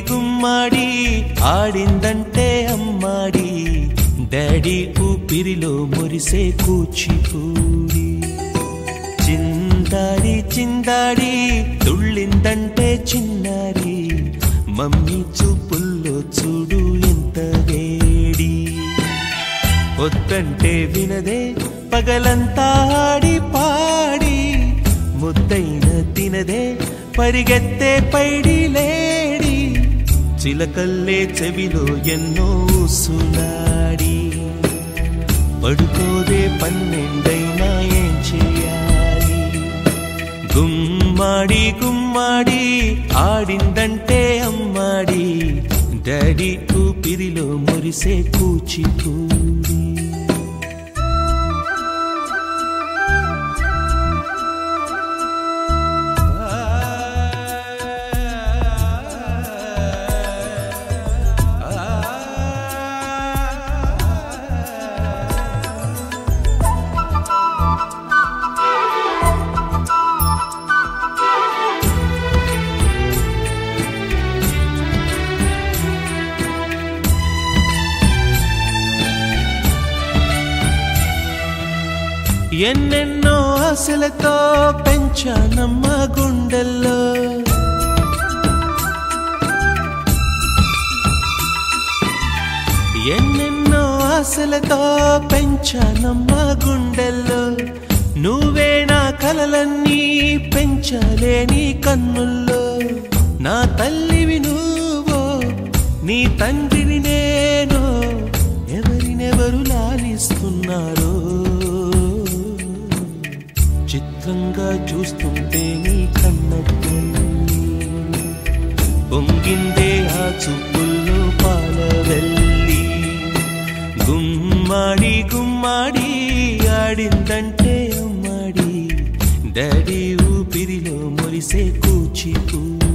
గుమ్మాడి ఆడిందంటే అమ్మాడి డాడీ ఊపిరిలో మురిసే కూచిపూడి చిందాడి చిందాడి తుళ్ళిందంటే చిన్నారి మమ్మీ చూపుల్లో చూడు ఎంత వేడి వద్దంటే వినదే పగలంతా ఆడి పాడి ముద్దైన తినదే పరిగెత్తే పైడి లేడి చిలకల్లే చెవిలో ఎన్నో సులాడి పడుకోదే పన్నెండైనా ఏం చేయాలి గుమ్మాడి గుమ్మాడి ఆడిందంటే అమ్మాడి డాడీ ఊపిరిలో మురిసే కూచిపూడి ఎన్నెన్నో ఆశలతో పెంచానమ్మ గుండెల్లో ఎన్నెన్నో ఆశలతో పెంచానమ్మ గుండెల్లో నువ్వే నా కలలన్నీ పెంచాలే నీ కన్నుల్లో నా తల్లివి నువ్వో నీ తండ్రిని నేను ఎవరినెవరు లాలిస్తున్నారో చిత్రంగా చూస్తుంటే నీ కన్నట్టు పొంగిందే ఆ చూపుల్లో పాలవెల్లి గుమ్మాడి గుమ్మాడి ఆడిందంటే అమ్మాడి డాడీ ఊపిరిలో మురిసే కూచిపూడి